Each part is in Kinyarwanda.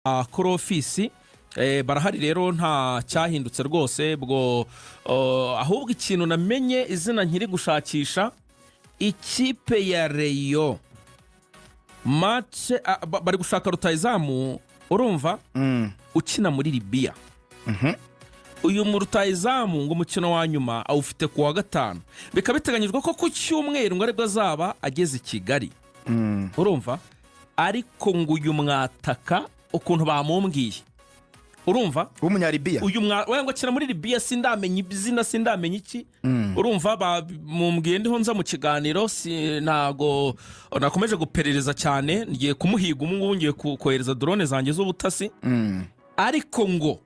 kuri ofisi barahari rero nta cyahindutse rwose bwo ahubwo ikintu namenye izina nkiri gushakisha ikipe ya Rayon match bari gushaka rutayizamu urumva ukina muri Libya uyu mu rutayizamu ngo umukino wa nyuma awufite ku wa gatanu bikaba biteganyijwe ko ku cyumweru ngo aribwo azaba ageze i Kigali urumva ariko ngo uyu mwataka ukuntu bamumbwiye urumva umunyalibiya uyu ngo akina muri Libya sindamenye izina sindamenye iki urumva bamumbwiye ndiho nza mu kiganiro nago nakomeje guperereza cyane ngiye kumuhiga umungu ngiye kohereza drone zanjye z'ubutasi ariko ngo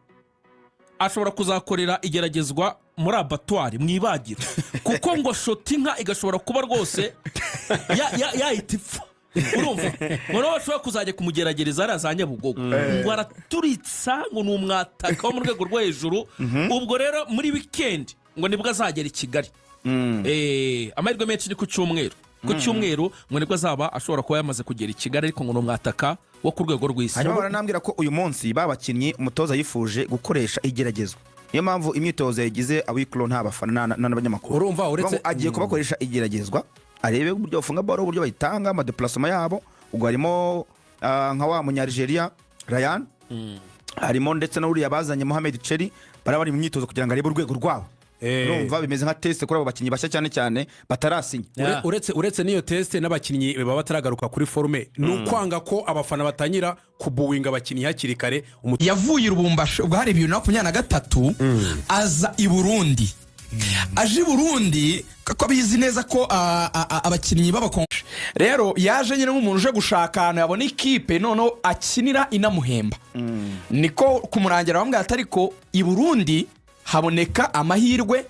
ashobora kuzakorera igeragezwa muri abattoir mwibagiro kuko ngo shoti inka igashobora kuba rwose yahita urumva ngo bashobora kuzajya kumugeragereza arazanye bugogo ngo araturitsa ngo ni umwataka wo mu rwego rwo hejuru ubwo rero muri weekend ngo nibwo azagera i Kigali amahirwe menshi ni ku cyumweru ngo nibwo azaba ashobora kuba yamaze kugera i Kigali ariko ngo ni umwataka wo ku rwego rw'isi. hanyuma baranambwira ko uyu munsi babakinnyi umutoza yifuje gukoresha igeragezwa niyo mpamvu imyitozo yagize awiklo nta bafana n'abanyamakuru urumva uretse agiye kubakoresha igeragezwa arebe uburyo bafunga baro uburyo bayitanga amadeplasement yabo ubwo harimo nka wa munyarigeria Rayon harimo ndetse n'uriya bazanye Mohamed Cheri barabari mu myitozo kugira ngo arebe urwego rwabo urumva bimeze nka test kuri abo bakinnyi bashya cyane batarasinya uretse niyo test n'abakinnyi baba bataragaruka kuri forme n'ukwanga ko abafana batanyira kubuwinga abakinnyi hakiri kare yavuye Rubumbashi ubwo hari 2023 aza i Burundi aje i Burundi kako bizi neza ko abakinnyi b'abakonje rero yaje nyine nk'umuntu uje gushaka ahantu yabona ikipe noneho akinira inamuhemba niko kumurangira bamwe atariko i Burundi haboneka amahirwe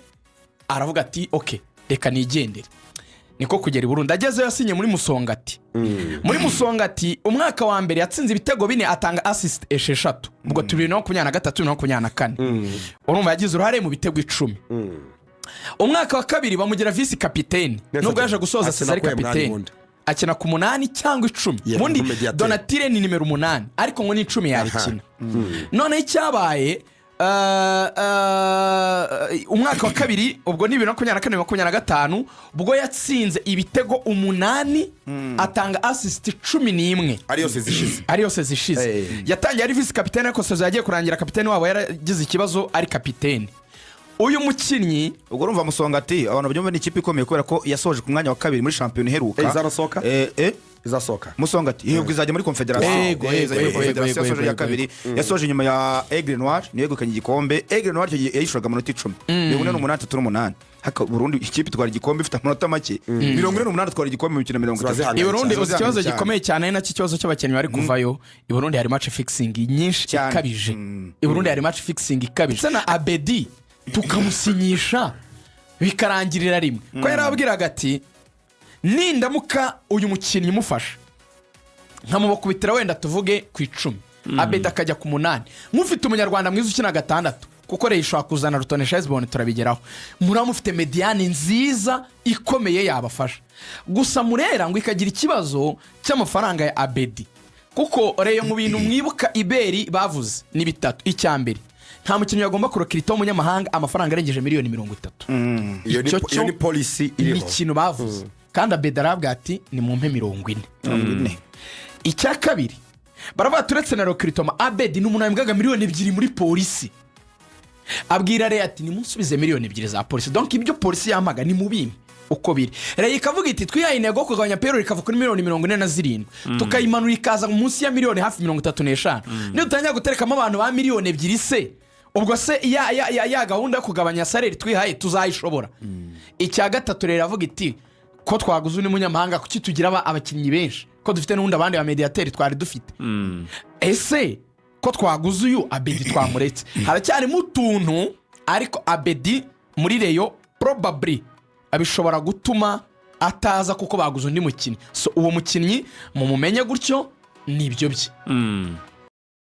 aravuga ati okay reka nigendere niko kugera i Burundi agezeyo yasinye muri Musongati muri Musongati umwaka wa mbere yatsinze ibitego 4 atanga assist 6 ubwo 2023-2024 urumva yagize uruhare mu bitego 10 umwaka wa kabiri bamugira vice capitaine nubwo yaje gusoza Cesar capitaine akina ku 8 cyangwa 10 mundi Donatille ni numero 8 ariko ngo ni 10 yarikina none icyabaye umwaka wa kabiri ubwo ni 2024-2025 ubwo yatsinze ibitego 8 atanga assist 11 ariyo zishize yatangiye ari vice capitaine ariko soza yagiye kurangira capitaine wabo yaragize ikibazo ari capitaine uyu mukinnyi ubwo urumva Musongati abantu byumva ni ikipe ikomeye kubera ko yasoje ku mwanya wa kabiri muri champion heruka izasoka Musongati yego izajya muri confederation confederation ya kabiri yasoje nyuma ya Aigle Noir niyo yegukanye igikombe Aigle Noir yayishoraga amanota 10 8 haka Burundi ikipe twara igikombe ifite amanota make 48 twara igikombe mu mikino 30 i Burundi ikibazo gikomeye cyane nacyo kibazo cy'abakinnyi bari kuvayo i Burundi hari match fixing nyinshi ikabije i Burundi hari match fixing ikabije sana Abedi tukamusinyisha bikarangirira rimwe ko yarabwiraga ati nindamuka uyu mukinnyi mufasha nkamubakubitira wenda tuvuge ku 10 Abedi akajya ku 8 mufite umunyarwanda mwiza ukina 6 kuko reyishwa kuzana rutonesha Hezbon turabigeraho muramufite mediane nziza ikomeye yabafasha gusa Murera ngo ikagira ikibazo cy'amafaranga ya Abedi kuko Rayon mu bintu mwibuka Iberi bavuze ni bitatu icyambere nta mukinnyi yagomba kurokirita w'umunyamahanga amafaranga arengeje miliyoni 30 iyo ni policy iriho ikintu bavuze kandi Abedi arabwa ati ni mu mpe 40 icya kabiri baravuga turetse na rokritoma Abedi n'umuntu yambwaga miliyoni 2 muri polisi abwira Rayon ati nimunsubize miliyoni 2 za polisi donc ibyo polisi yamaga ni mubimi uko biri Rayon ikavuga iti twihaye intego kugabanya payroll ikava kuri miliyoni 47 tukayimanura ikaza munsi ya miliyoni hafi 35 niyo tutanya guterekamo abantu ba miliyoni 2 se ubwo se ya gahunda yo kugabanya salary twihaye tuzayishobora icya gatatu rero avuga iti ko twaguze ni munyamahanga kuki tugira abakinnyi benshi ko dufite n'undi abandi ba mediateur twari dufite ese ko twaguze uyu Abedi twamuretse haracyari mu tuntu ariko Abedi muri Rayon probably abishobora gutuma ataza kuko baguze undi mukinnyi so uwo mukinnyi mu mumenye gutyo nibyo bye